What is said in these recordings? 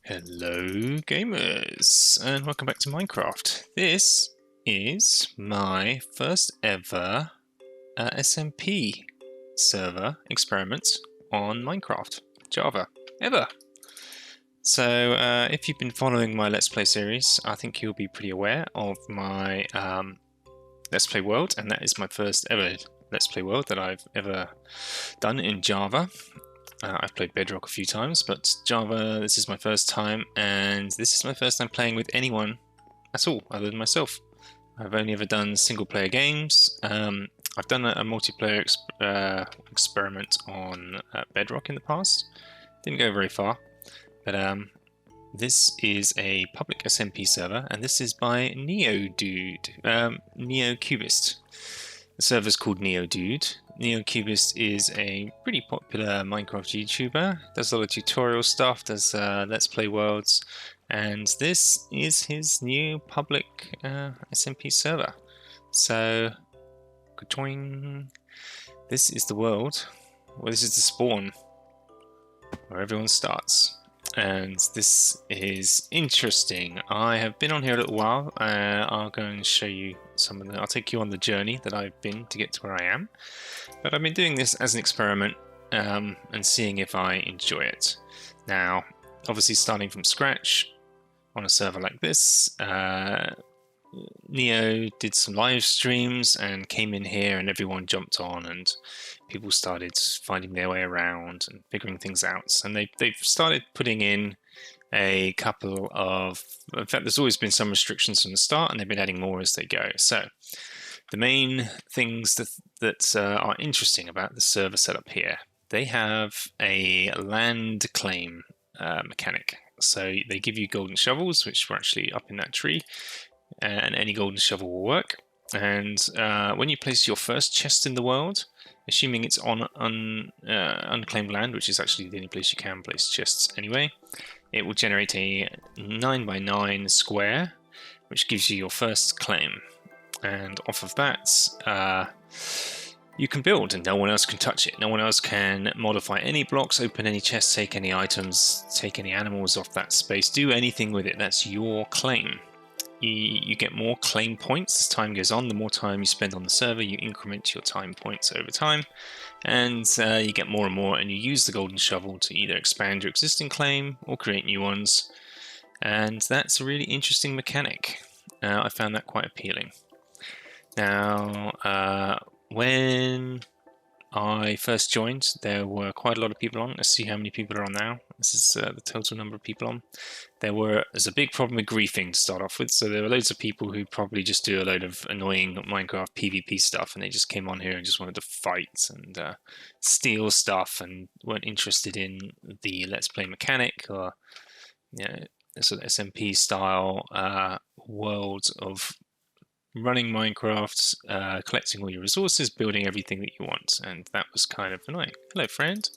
Hello gamers, and welcome back to Minecraft. This is my first ever SMP server experiment on Minecraft Java ever. So if you've been following my Let's Play series, I think you'll be pretty aware of my Let's Play world, and that is my first ever Let's Play world that I've ever done in Java. I've played Bedrock a few times, but Java, this is my first time, and this is my first time playing with anyone at all, other than myself. I've only ever done single-player games. I've done a multiplayer experiment on Bedrock in the past. Didn't go very far, but this is a public SMP server, and this is by NeoDood, Neo Cubists. The server's called NeoDood. Neo Cubists is a pretty popular Minecraft YouTuber, does a lot of tutorial stuff, does Let's Play worlds, and this is his new public SMP server. So, join. This is the world, well, this is the spawn, where everyone starts. And this is interesting. I have been on here a little while. I'll go and show you some of the. I'll take you on the journey that I've been to get to where I am. But I've been doing this as an experiment and seeing if I enjoy it. Now, obviously, starting from scratch on a server like this, Neo did some live streams and came in here, and everyone jumped on, and people started finding their way around and figuring things out. And they've started putting in a couple of, in fact, there's always been some restrictions from the start, and they've been adding more as they go. So the main things that are interesting about the server setup here, they have a land claim mechanic. So they give you golden shovels, which were actually up in that tree, and any golden shovel will work. And when you place your first chest in the world, assuming it's on unclaimed land, which is actually the only place you can place chests anyway, it will generate a 9x9 square, which gives you your first claim. And off of that, you can build, and no one else can touch it. No one else can modify any blocks, open any chests, take any items, take any animals off that space, do anything with it. That's your claim. You get more claim points as time goes on. The more time you spend on the server, you increment your time points over time, and you get more and more, and you use the golden shovel to either expand your existing claim or create new ones. And that's a really interesting mechanic. I found that quite appealing. Now, when I first joined, there were quite a lot of people on. Let's see how many people are on now. This is the total number of people on. There's a big problem with griefing to start off with, so there were loads of people who probably just do a load of annoying Minecraft PvP stuff, and they just came on here and just wanted to fight and steal stuff, and weren't interested in the Let's Play mechanic or, you know, sort of SMP style world of running Minecraft, collecting all your resources, building everything that you want, and that was kind of annoying. Hello, friend.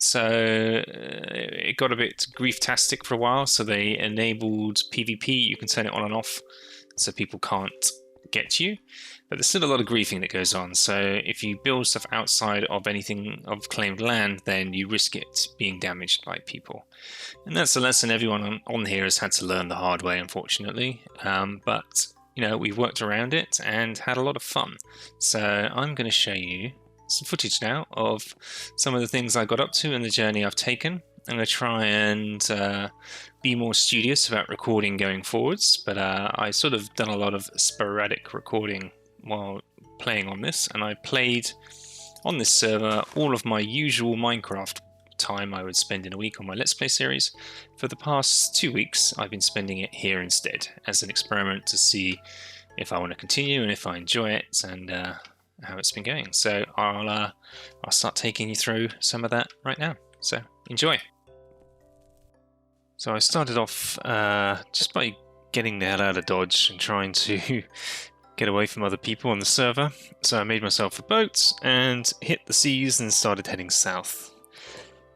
So it got a bit grief-tastic for a while, so they enabled PvP. You can turn it on and off so people can't get you, but there's still a lot of griefing that goes on. So if you build stuff outside of anything of claimed land, then you risk it being damaged by people. And that's a lesson everyone on here has had to learn the hard way, unfortunately. But you know, we've worked around it and had a lot of fun. So I'm going to show you some footage now of some of the things I got up to and the journey I've taken. I'm going to try and be more studious about recording going forwards, but I sort of done a lot of sporadic recording while playing on this, and I played on this server all of my usual Minecraft time I would spend in a week on my Let's Play series. For the past 2 weeks, I've been spending it here instead as an experiment to see if I want to continue and if I enjoy it, and how it's been going. So I'll start taking you through some of that right now. So enjoy. So I started off just by getting the hell out of Dodge and trying to get away from other people on the server. So I made myself a boat and hit the seas and started heading south.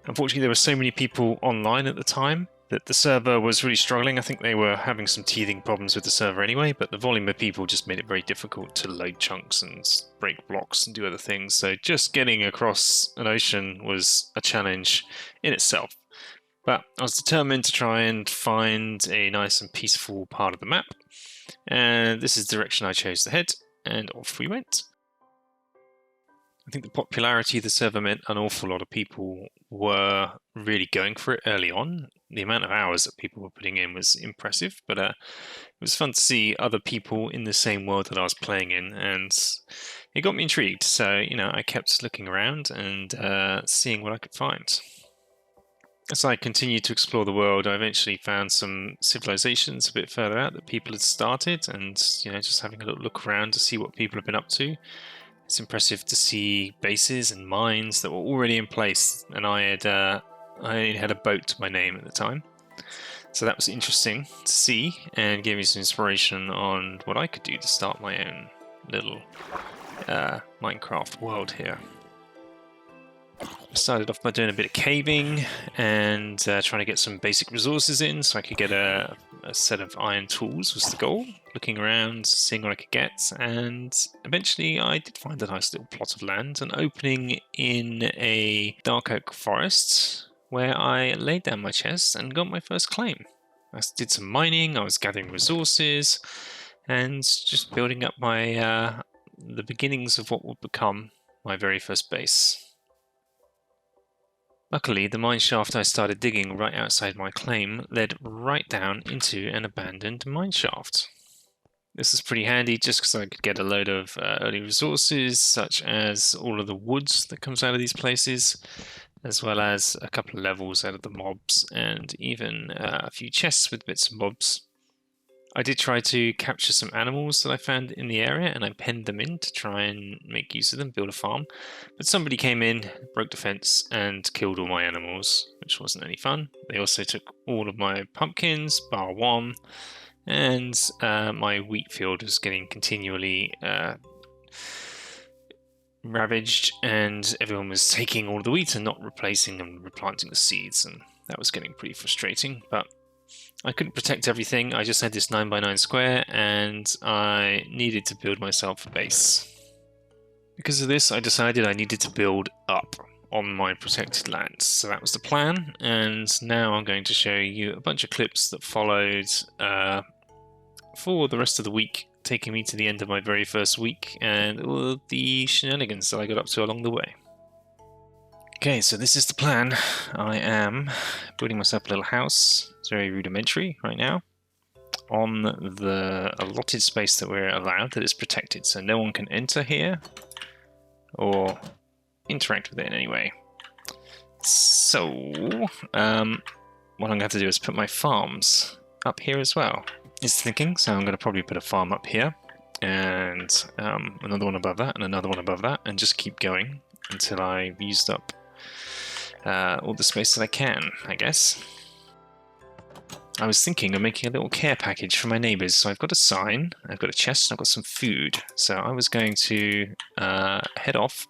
Unfortunately, there were so many people online at the time that the server was really struggling. I think they were having some teething problems with the server anyway, but the volume of people just made it very difficult to load chunks and break blocks and do other things. So just getting across an ocean was a challenge in itself. But I was determined to try and find a nice and peaceful part of the map, and this is the direction I chose to head, and off we went. I think the popularity of the server meant an awful lot of people were really going for it early on. The amount of hours that people were putting in was impressive, but it was fun to see other people in the same world that I was playing in, and it got me intrigued. So, I kept looking around and seeing what I could find. As I continued to explore the world, I eventually found some civilizations a bit further out that people had started, and just having a little look around to see what people have been up to. It's impressive to see bases and mines that were already in place, and I only had a boat to my name at the time. So that was interesting to see, and gave me some inspiration on what I could do to start my own little Minecraft world here. I started off by doing a bit of caving and trying to get some basic resources in so I could get a set of iron tools was the goal. Looking around, seeing what I could get, and eventually I did find a nice little plot of land, an opening in a dark oak forest where I laid down my chest and got my first claim. I did some mining, I was gathering resources, and just building up my the beginnings of what would become my very first base. Luckily, the mine shaft I started digging right outside my claim led right down into an abandoned mine shaft. This is pretty handy just because I could get a load of early resources, such as all of the woods that comes out of these places, as well as a couple of levels out of the mobs, and even a few chests with bits and bobs. I did try to capture some animals that I found in the area, and I penned them in to try and make use of them, build a farm. But somebody came in, broke the fence, and killed all my animals, which wasn't any fun. They also took all of my pumpkins, bar one, and my wheat field was getting continually ravaged, and everyone was taking all the wheat and not replacing and replanting the seeds, and that was getting pretty frustrating. But I couldn't protect everything. I just had this 9x9 square, and I needed to build myself a base. Because of this, I decided I needed to build up on my protected lands. So that was the plan, and now I'm going to show you a bunch of clips that followed for the rest of the week, taking me to the end of my very first week, and all the shenanigans that I got up to along the way. Okay, so this is the plan. I am building myself a little house. It's very rudimentary right now, on the allotted space that we're allowed, that is protected, so no one can enter here or interact with it in any way. So, what I'm going to have to do is put my farms up here as well. Is thinking, so I'm going to probably put a farm up here, and another one above that, and another one above that, and just keep going until I've used up all the space that I can, I guess. I was thinking of making a little care package for my neighbours. So I've got a sign, I've got a chest, and I've got some food. So I was going to head off,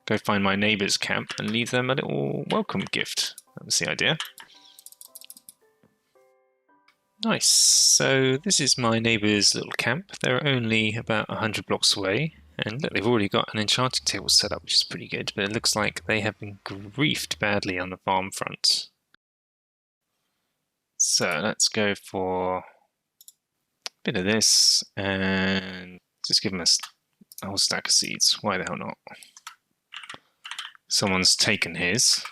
go find my neighbour's camp, and leave them a little welcome gift. That was the idea. Nice. So this is my neighbour's little camp. They're only about 100 blocks away. And look, they've already got an enchanting table set up, which is pretty good, but it looks like they have been griefed badly on the farm front. So let's go for a bit of this, and just give them a whole stack of seeds. Why the hell not? Someone's taken his,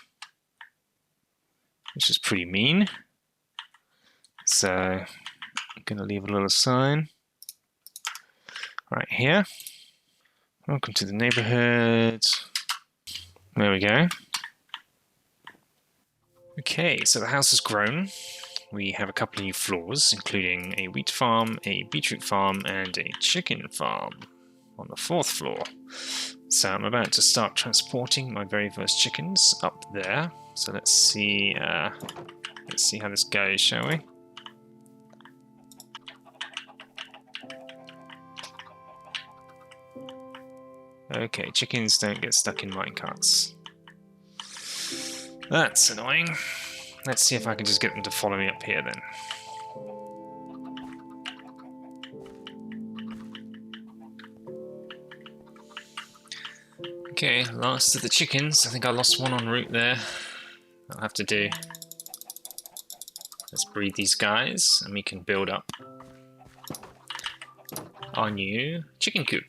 which is pretty mean. So I'm going to leave a little sign right here. Welcome to the neighborhood. There we go. Okay, so the house has grown. We have a couple of new floors, including a wheat farm, a beetroot farm, and a chicken farm on the 4th floor. So I'm about to start transporting my very first chickens up there. So let's see how this goes, shall we? Okay, chickens don't get stuck in minecarts. That's annoying. Let's see if I can just get them to follow me up here then. Okay, last of the chickens. I think I lost one en route there. I'll have to do. Let's breed these guys, and we can build up our new chicken coop.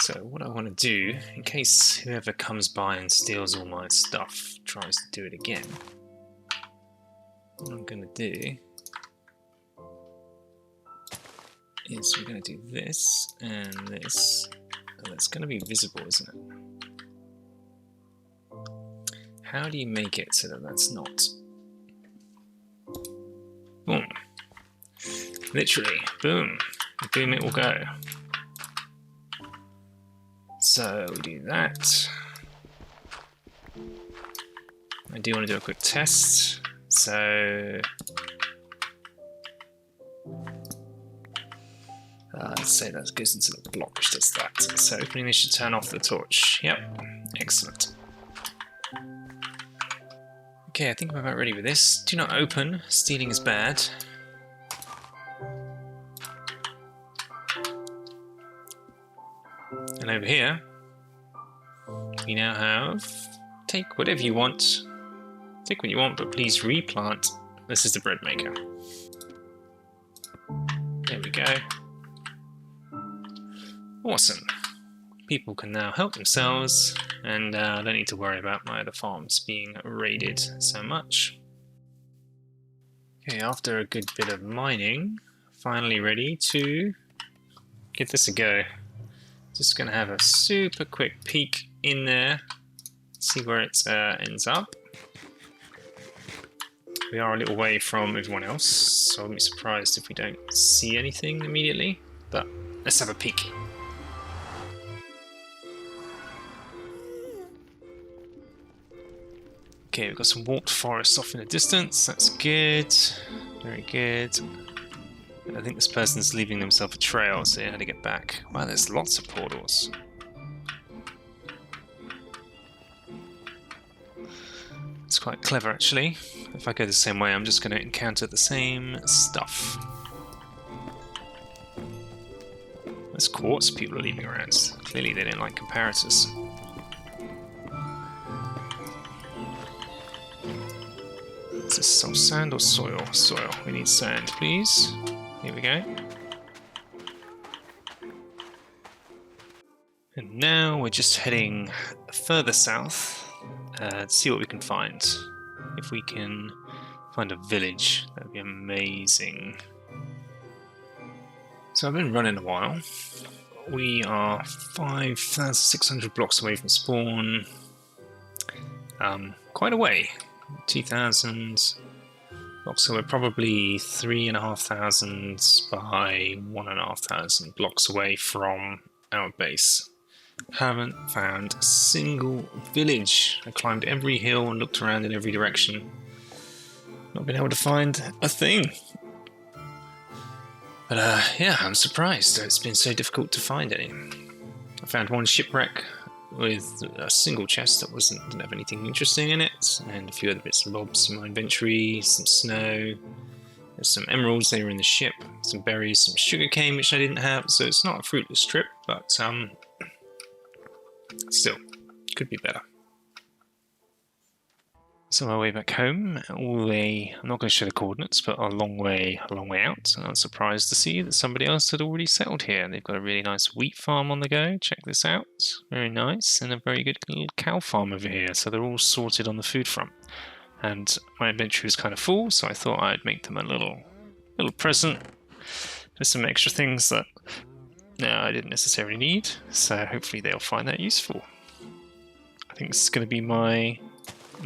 So what I want to do, in case whoever comes by and steals all my stuff tries to do it again, what I'm going to do is we're going to do this and this, and that's going to be visible, isn't it? How do you make it so that that's not? Boom. Literally, boom. Boom it will go. So we do that. I do want to do a quick test. So let's say that goes into the block which does that. So opening this should turn off the torch. Yep, excellent. Okay, I think I'm about ready with this. Do not open, stealing is bad. And over here, we now have, take whatever you want. Take what you want, but please replant. This is the bread maker. There we go. Awesome. People can now help themselves, and I don't need to worry about my other farms being raided so much. Okay, after a good bit of mining, finally ready to give this a go. Just going to have a super quick peek in there, see where it ends up. We are a little way from everyone else, so I wouldn't be surprised if we don't see anything immediately, but let's have a peek. Okay, we've got some warped forest off in the distance, that's good, very good. I think this person's leaving themselves a trail, so how to get back. Wow, there's lots of portals. It's quite clever actually. If I go the same way, I'm just going to encounter the same stuff. There's quartz people are leaving around. Clearly they don't like comparators. Is this sand or soil? Soil. We need sand, please. Here we go. And now we're just heading further south to see what we can find. If we can find a village, that would be amazing. So I've been running a while. We are 5,600 blocks away from spawn. Quite a way. 2,000 blocks, so we're probably 3,500 by 1,500 blocks away from our base. Haven't found a single village. I climbed every hill and looked around in every direction. Not been able to find a thing. But yeah, I'm surprised it's been so difficult to find any. I found one shipwreck with a single chest that didn't have anything interesting in it, and a few other bits and bobs in my inventory, some snow, there's some emeralds, they were in the ship, some berries, some sugarcane which I didn't have, so it's not a fruitless trip, but still, could be better. So my way back home, I'm not going to show the coordinates, but a long way out. And I was surprised to see that somebody else had already settled here. They've got a really nice wheat farm on the go. Check this out. Very nice. And a very good little cow farm over here. So they're all sorted on the food front. And my inventory was kind of full, so I thought I'd make them a little present. There's some extra things that I didn't necessarily need. So hopefully they'll find that useful. I think this is going to be my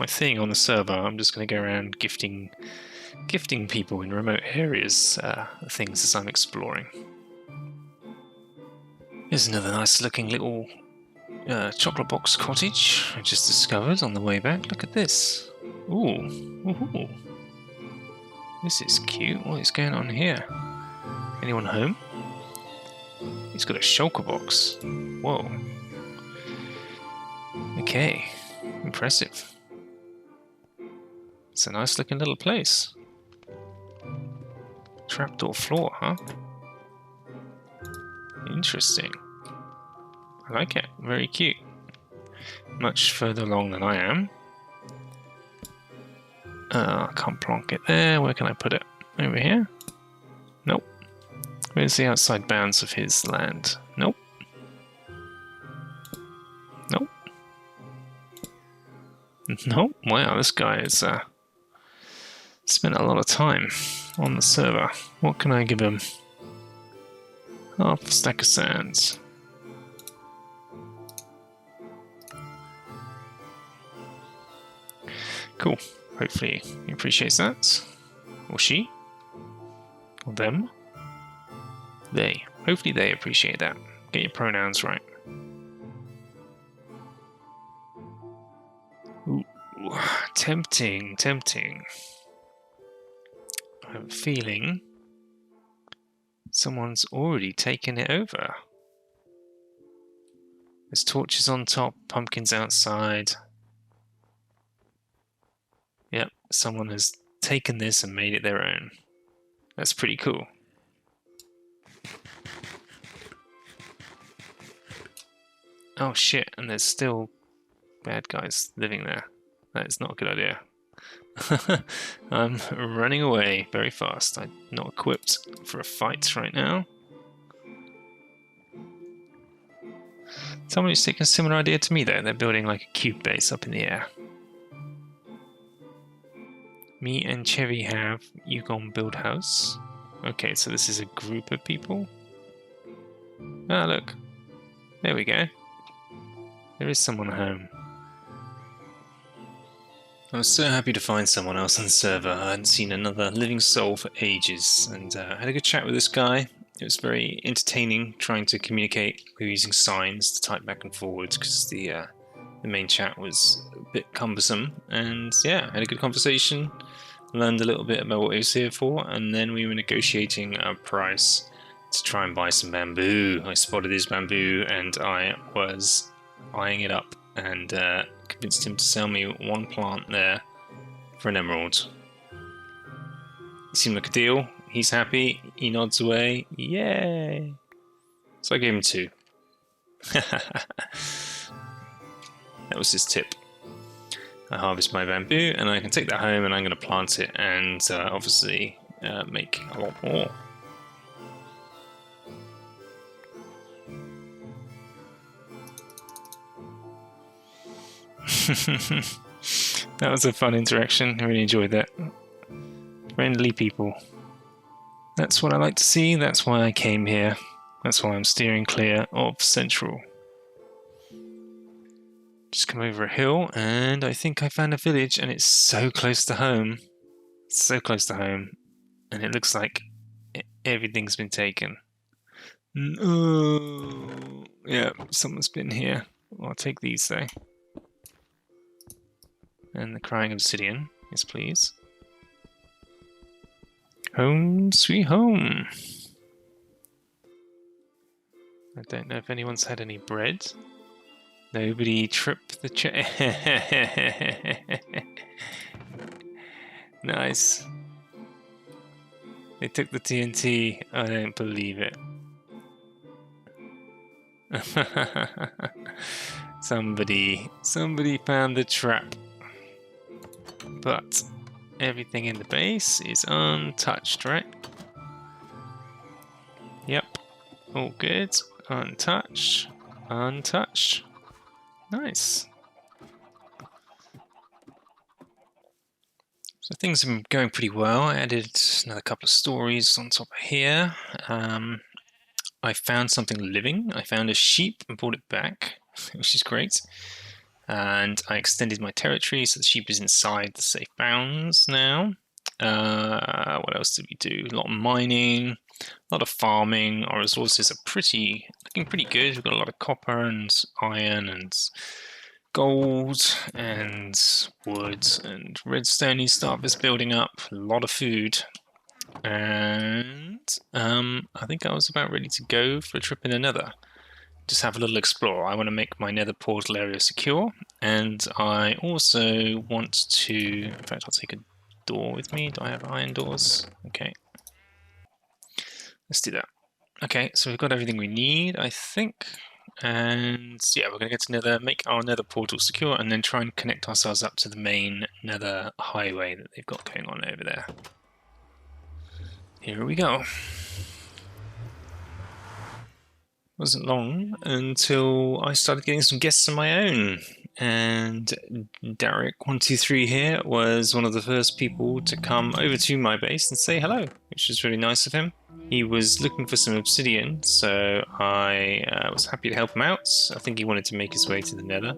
thing on the server. I'm just going to go around gifting people in remote areas things as I'm exploring. Here's another nice looking little chocolate box cottage I just discovered on the way back. Look at this. Ooh. This is cute. What is going on here? Anyone home? He's got a shulker box. Whoa. Okay. Impressive. It's a nice looking little place. Trapdoor floor, huh? Interesting. I like it. Very cute. Much further along than I am. I can't plonk it there. Where can I put it? Over here? Nope. Where's the outside bounds of his land? Nope. Nope. Nope. Wow, this guy has spent a lot of time on the server. What can I give him? Half a stack of sands. Cool. Hopefully he appreciates that. Or she. Or them. They. Hopefully they appreciate that. Get your pronouns right. Ooh, tempting, tempting. I have a feeling someone's already taken it over. There's torches on top, pumpkins outside. Yep, someone has taken this and made it their own. That's pretty cool. Oh shit, and there's still bad guys living there. That is not a good idea. I'm running away very fast. I'm not equipped for a fight right now. Someone who's taken a similar idea to me though. They're building like a cube base up in the air. Me and Chevy have you gone build house. Okay, so this is a group of people. Ah, look. There we go. There is someone home. I was so happy to find someone else on the server. I hadn't seen another living soul for ages, and I had a good chat with this guy. It was very entertaining trying to communicate. We were using signs to type back and forwards because the main chat was a bit cumbersome. And yeah, I had a good conversation, learned a little bit about what he was here for, and then we were negotiating a price to try and buy some bamboo. I spotted his bamboo and I was eyeing it up and convinced him to sell me one plant there for an emerald. It seemed like a deal. He's happy. He nods away. Yay! So I gave him 2. That was his tip. I harvest my bamboo and I can take that home and I'm going to plant it and obviously make a lot more. That was a fun interaction. I really enjoyed that. Friendly people. That's what I like to see. That's why I came here. That's why I'm steering clear of Central. Just come over a hill and I think I found a village and it's so close to home. So close to home. And it looks like everything's been taken. No. Yeah, someone's been here. I'll take these though. And the crying obsidian, yes please. Home sweet home. I don't know if anyone's had any bread. Nobody tripped the chair. Nice. They took the TNT. I don't believe it. Somebody found the trap. But everything in the base is untouched, right? Yep. All good. Untouched. Untouched. Nice. So things have been going pretty well. I added another couple of stories on top of here. I found something living. I found a sheep and brought it back, which is great. And I extended my territory, so the sheep is inside the safe bounds now. What else did we do? A lot of mining, a lot of farming. Our resources are looking pretty good. We've got a lot of copper and iron and gold and wood and redstone stuff is building up. A lot of food. And I think I was about ready to go for a trip in the Nether. Just have a little explore. I want to make my Nether portal area secure, and I also want to, in fact I'll take a door with me. Do I have iron doors? Okay. Let's do that. Okay, so we've got everything we need, I think. And yeah, we're going to get to Nether, make our Nether portal secure, and then try and connect ourselves up to the main Nether highway that they've got going on over there. Here we go. Wasn't long until I started getting some guests of my own, and Derek123 here was one of the first people to come over to my base and say hello, which was really nice of him. He was looking for some obsidian, so I was happy to help him out. I think he wanted to make his way to the Nether,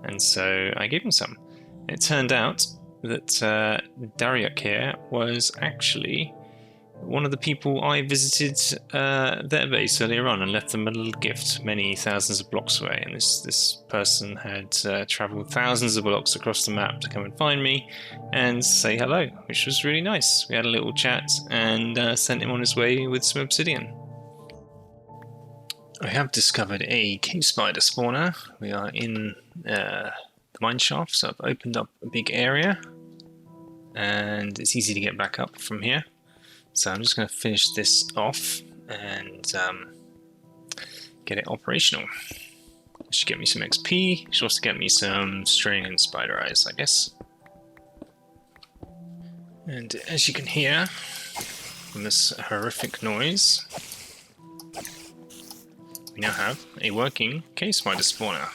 and so I gave him some. It turned out that Dariuk here was actually one of the people I visited their base earlier on and left them a little gift many thousands of blocks away. And this person had travelled thousands of blocks across the map to come and find me and say hello, which was really nice. We had a little chat and sent him on his way with some obsidian. I have discovered a cave spider spawner. We are in the mine shaft, so I've opened up a big area and it's easy to get back up from here. So I'm just going to finish this off and get it operational. It should get me some XP. It should also get me some string and spider eyes, I guess. And as you can hear from this horrific noise, we now have a working cave spider spawner.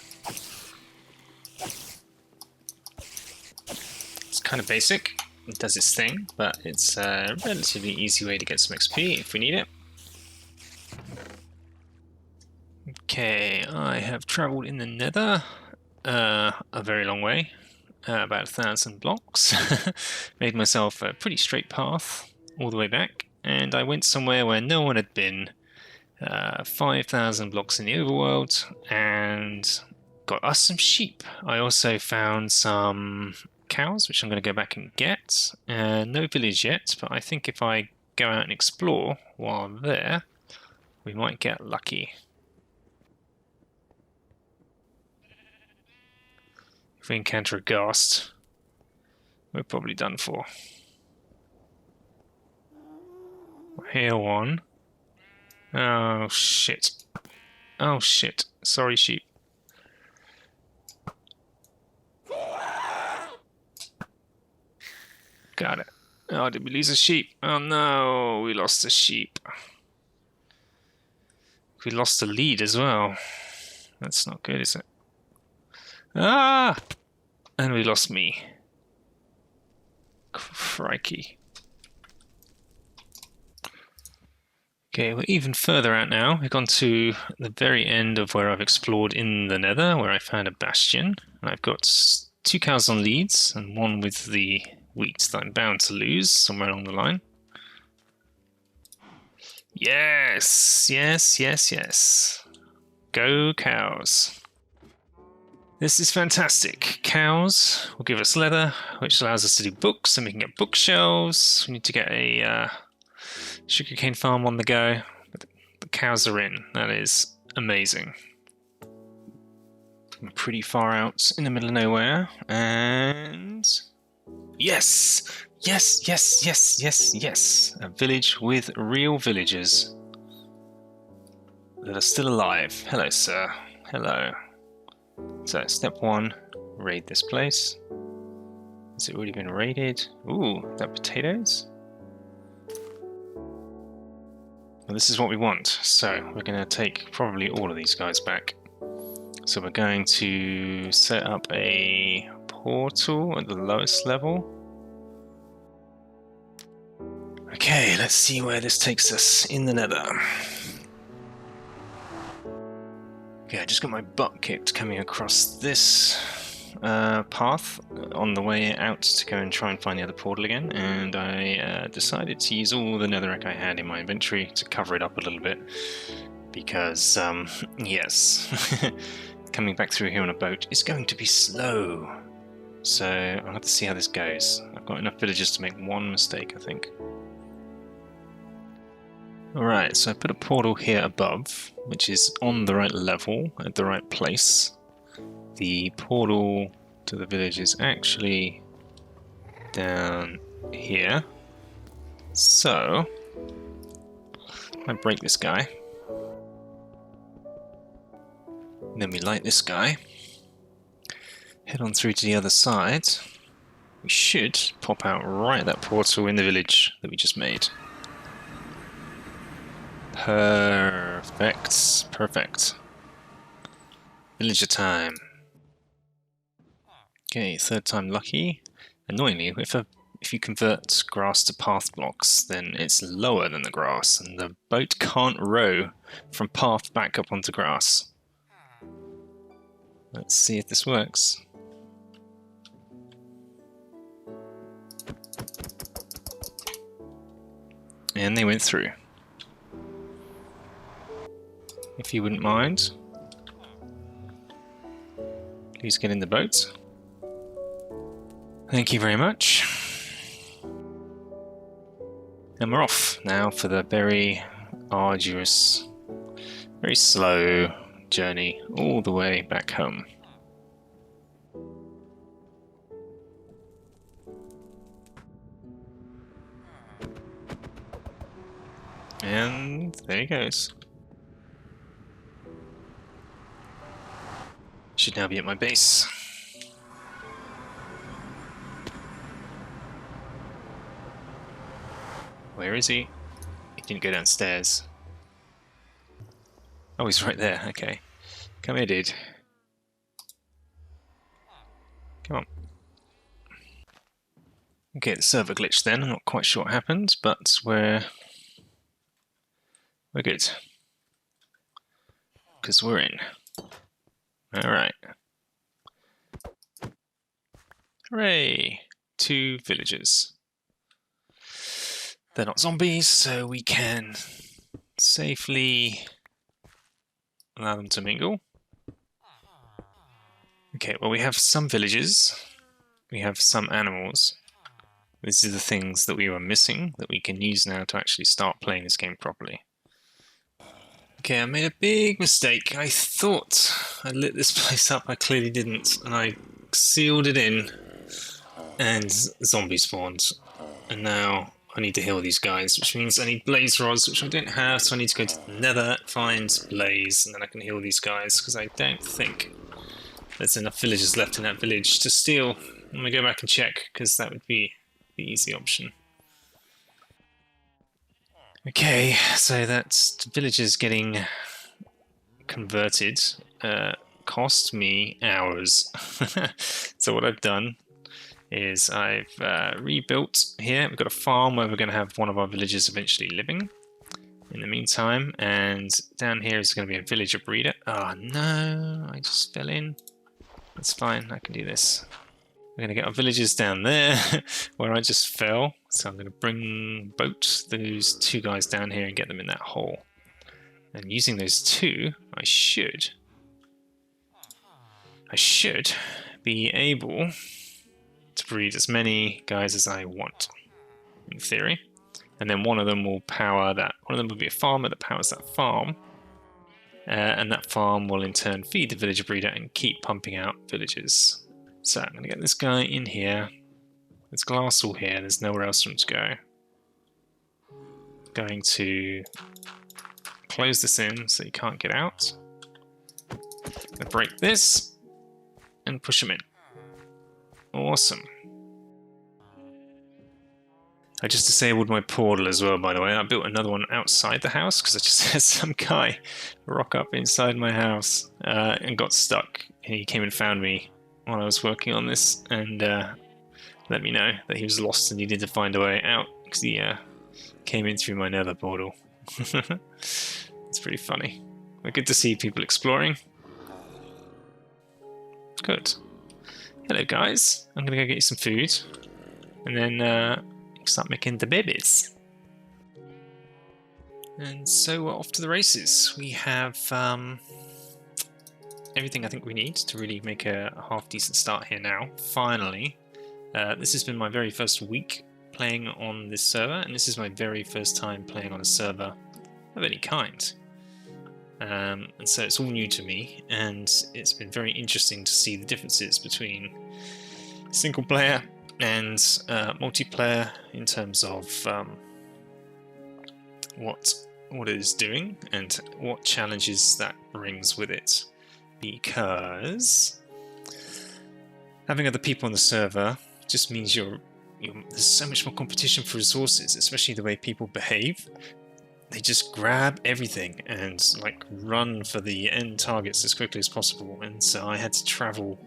It's kind of basic. It does its thing, but it's a relatively easy way to get some XP if we need it. Okay, I have travelled in the Nether a very long way, about 1,000 blocks. Made myself a pretty straight path all the way back, and I went somewhere where no one had been. 5,000 blocks in the overworld, and got us some sheep. I also found some cows, which I'm going to go back and get. No village yet, but I think if I go out and explore while I'm there, we might get lucky. If we encounter a ghast, we're probably done for. Here one. Oh shit. Oh shit. Sorry, sheep. Got it. Oh, did we lose a sheep? Oh no, we lost a sheep. We lost a lead as well. That's not good, is it? Ah! And we lost me. Crikey. Okay, we're even further out now. We've gone to the very end of where I've explored in the Nether, where I found a bastion. And I've got 2 cows on leads, and one with the wheat that I'm bound to lose somewhere along the line. Yes, yes, yes, yes. Go cows. This is fantastic. Cows will give us leather, which allows us to do books, and we can get bookshelves. We need to get a sugarcane farm on the go. But the cows are in. That is amazing. I'm pretty far out in the middle of nowhere, and yes! Yes, yes, yes, yes, yes! A village with real villagers that are still alive. Hello, sir. Hello. So, step 1, raid this place. Has it already been raided? Ooh, is that potatoes? Well, this is what we want. So, we're going to take probably all of these guys back. So, we're going to set up a portal at the lowest level. Okay, let's see where this takes us in the Nether. Okay, I just got my butt kicked coming across this path on the way out to go and try and find the other portal again, and I decided to use all the netherrack I had in my inventory to cover it up a little bit, because, yes, coming back through here on a boat is going to be slow. So I'll have to see how this goes. I've got enough villagers to make one mistake, I think. Alright, so I put a portal here above, which is on the right level, at the right place. The portal to the village is actually down here. So, I break this guy. And then we light this guy. Head on through to the other side. We should pop out right at that portal in the village that we just made. Perfect. Perfect. Villager time. Okay, third time lucky. Annoyingly, if you convert grass to path blocks, then it's lower than the grass, and the boat can't row from path back up onto grass. Let's see if this works. And they went through. If you wouldn't mind, please get in the boat. Thank you very much. And we're off now for the very arduous, very slow journey all the way back home. And there he goes. Should now be at my base. Where is he? He didn't go downstairs. Oh, he's right there. Okay. Come here, dude. Come on. Okay, the server glitched then. I'm not quite sure what happened, but we're good. Because we're in. Alright. Hooray! 2 villagers. They're not zombies, so we can safely allow them to mingle. Okay, well, we have some villagers. We have some animals. These are the things that we were missing that we can use now to actually start playing this game properly. Okay, I made a big mistake. I thought I lit this place up. I clearly didn't. And I sealed it in. And zombies spawned. And now I need to heal these guys, which means I need blaze rods, which I don't have. So I need to go to the nether, find blaze, and then I can heal these guys. Because I don't think there's enough villagers left in that village to steal. I'm going to go back and check, because that would be the easy option. Okay, so that's villagers getting converted cost me hours. So what I've done is I've rebuilt here. We've got a farm where we're going to have one of our villagers eventually living in the meantime, and down here is going to be a villager breeder. Oh no, I just fell in. That's fine, I can do this. We're going to get our villagers down there where I just fell. So I'm going to boat those 2 guys down here and get them in that hole. And using those 2, I should be able to breed as many guys as I want, in theory. And then one of them will power that. One of them will be a farmer that powers that farm. And that farm will in turn feed the villager breeder and keep pumping out villagers. So I'm going to get this guy in here. There's glass all here, there's nowhere else for him to go. Going to close this in so he can't get out. Going to break this and push him in. Awesome. I just disabled my portal as well, by the way. I built another one outside the house because I just had some guy rock up inside my house and got stuck. And he came and found me while I was working on this and let me know that he was lost and needed to find a way out because he came in through my nether portal. It's pretty funny. But good to see people exploring. Good. Hello guys, I'm gonna go get you some food and then start making the babies. And so we're off to the races. We have everything I think we need to really make a half decent start here now. Finally. This has been my very first week playing on this server, and this is my very first time playing on a server of any kind. And so it's all new to me, and it's been very interesting to see the differences between single player and multiplayer in terms of what it is doing and what challenges that brings with it. because having other people on the server just means there's so much more competition for resources, especially the way people behave. They just grab everything and like run for the end targets as quickly as possible, and so I had to travel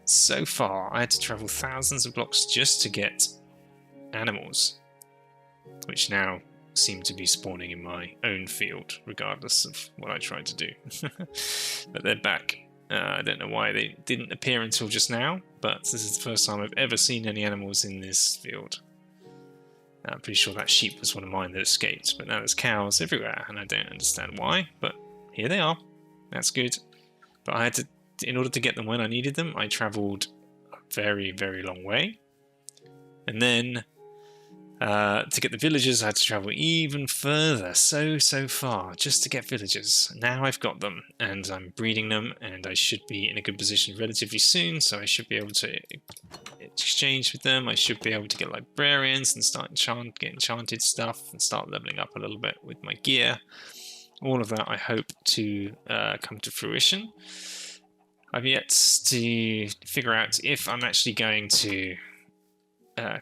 so far. I had to travel thousands of blocks just to get animals, which now seem to be spawning in my own field, regardless of what I tried to do. But they're back. I don't know why they didn't appear until just now, but this is the first time I've ever seen any animals in this field. I'm pretty sure that sheep was one of mine that escaped, but now there's cows everywhere, and I don't understand why, but here they are. That's good. But I had to, in order to get them when I needed them, I travelled a very, very long way. And then to get the villagers, I had to travel even further, so far, just to get villagers. Now I've got them, and I'm breeding them, and I should be in a good position relatively soon, so I should be able to exchange with them. I should be able to get librarians and start get enchanted stuff and start leveling up a little bit with my gear. All of that I hope to come to fruition. I've yet to figure out if I'm actually going to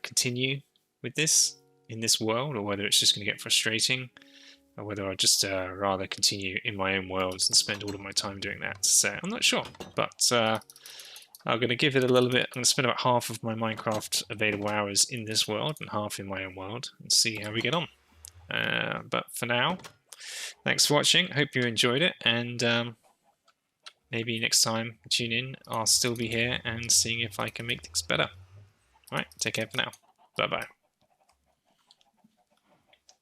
continue with this in this world, or whether it's just going to get frustrating, or whether I'd just rather continue in my own worlds and spend all of my time doing that. So I'm not sure, but I'm going to give it a little bit. I'm going to spend about half of my Minecraft available hours in this world and half in my own world and see how we get on. But for now, thanks for watching. Hope you enjoyed it, and maybe next time tune in. I'll still be here and seeing if I can make things better. Alright, take care for now. Bye bye.